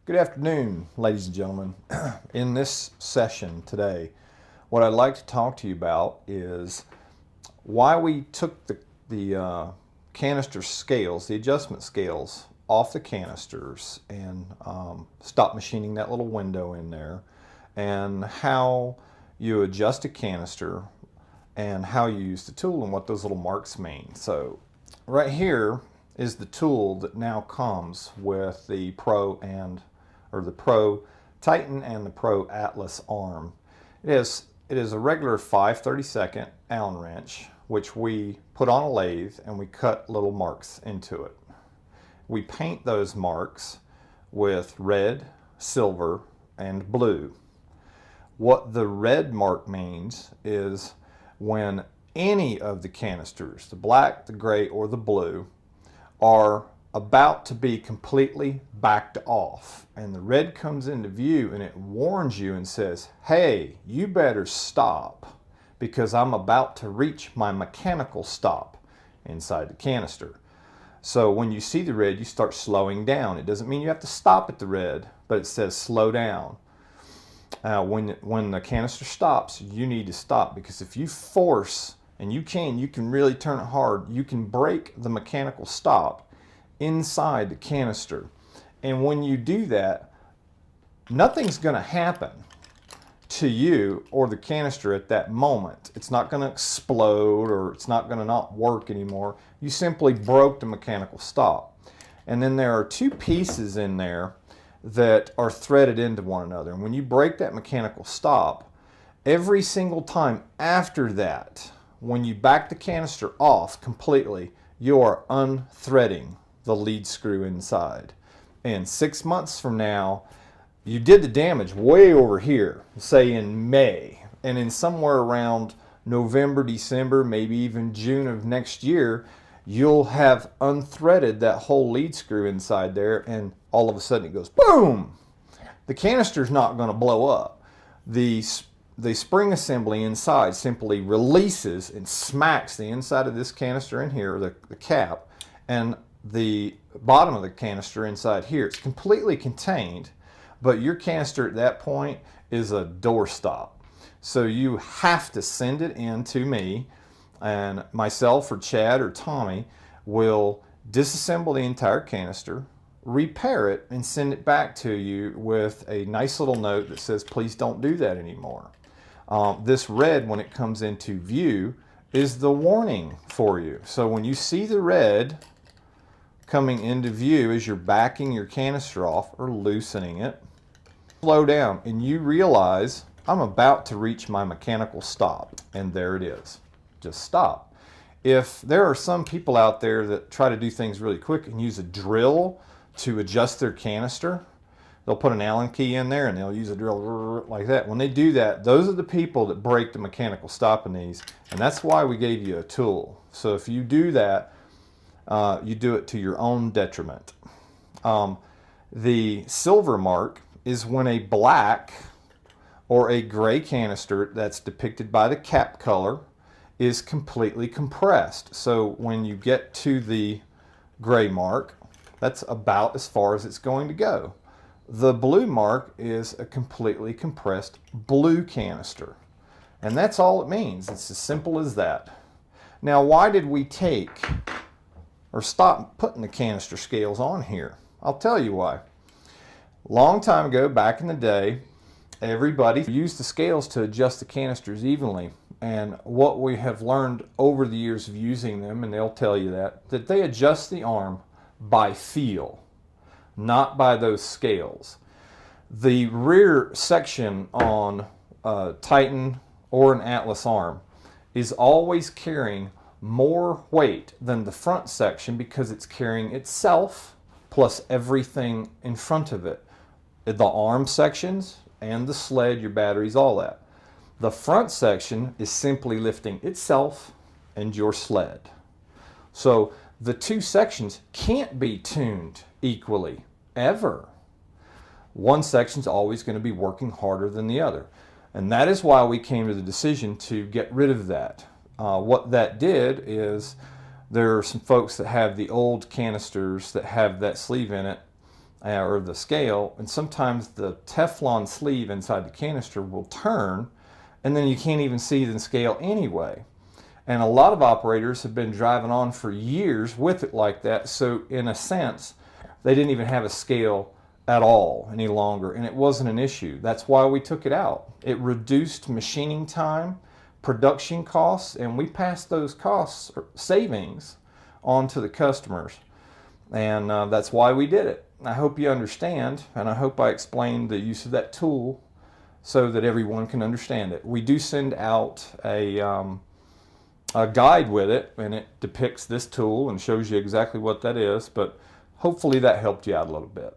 Good afternoon, ladies and gentlemen. In this session today, what I'd like to talk to you about is why we took the canister scales, the adjustment scales, off the canisters and stopped machining that little window in there, and how you adjust a canister and how you use the tool and what those little marks mean. So right here is the tool that now comes with the Pro Titan and the Pro Atlas arm. It is a regular 5/32 Allen wrench, which we put on a lathe and we cut little marks into it. We paint those marks with red, silver, and blue. What the red mark means is when any of the canisters, the black, the gray, or the blue, are about to be completely backed off, and the red comes into view and it warns you and says, hey, you better stop because I'm about to reach my mechanical stop inside the canister. So when you see the red, you start slowing down. It doesn't mean you have to stop at the red, but it says slow down. When the canister stops, you need to stop, because if you force, and you can really turn it hard, you can break the mechanical stop inside the canister. And when you do that, nothing's going to happen to you or the canister at that moment. It's not going to explode, or it's not going to not work anymore. You simply broke the mechanical stop. And then there are two pieces in there that are threaded into one another. And when you break that mechanical stop, every single time after that, when you back the canister off completely, you are unthreading the lead screw inside. And 6 months from now, you did the damage way over here, say in May, and in somewhere around November, December, maybe even June of next year, you'll have unthreaded that whole lead screw inside there, and all of a sudden it goes boom. The canister's not going to blow up. The spring assembly inside simply releases and smacks the inside of this canister in here, the cap, and the bottom of the canister inside here. It's completely contained, but your canister at that point is a doorstop. So you have to send it in to me, and myself or Chad or Tommy will disassemble the entire canister, repair it, and send it back to you with a nice little note that says, please don't do that anymore. This red, when it comes into view, is the warning for you. So when you see the red coming into view as you're backing your canister off or loosening it, slow down and you realize, I'm about to reach my mechanical stop, and there it is. Just stop. If there are some people out there that try to do things really quick and use a drill to adjust their canister, they'll put an Allen key in there and they'll use a drill like that. When they do that, those are the people that break the mechanical stop in these, and that's why we gave you a tool. So if you do that, you do it to your own detriment. The silver mark is when a black or a gray canister that's depicted by the cap color is completely compressed. So when you get to the gray mark, that's about as far as it's going to go. The blue mark is a completely compressed blue canister. And that's all it means. It's as simple as that. Now, why did we take or stop putting the canister scales on here? I'll tell you why. Long time ago, back in the day, everybody used the scales to adjust the canisters evenly. And what we have learned over the years of using them, and they'll tell you that they adjust the arm by feel, not by those scales. The rear section on a Titan or an Atlas arm is always carrying more weight than the front section, because it's carrying itself plus everything in front of it. The arm sections and the sled, your batteries, all that. The front section is simply lifting itself and your sled. So the two sections can't be tuned equally, ever. One section's always going to be working harder than the other. And that is why we came to the decision to get rid of that. What that did is, there are some folks that have the old canisters that have that sleeve in it or the scale, and sometimes the Teflon sleeve inside the canister will turn, and then you can't even see the scale anyway. And a lot of operators have been driving on for years with it like that, so in a sense, they didn't even have a scale at all any longer, and it wasn't an issue. That's why we took it out. It reduced machining time, production costs, and we passed those costs savings on to the customers. And that's why we did it. I hope you understand, and I hope I explained the use of that tool so that everyone can understand it. We do send out a guide with it, and it depicts this tool and shows you exactly what that is, but hopefully that helped you out a little bit.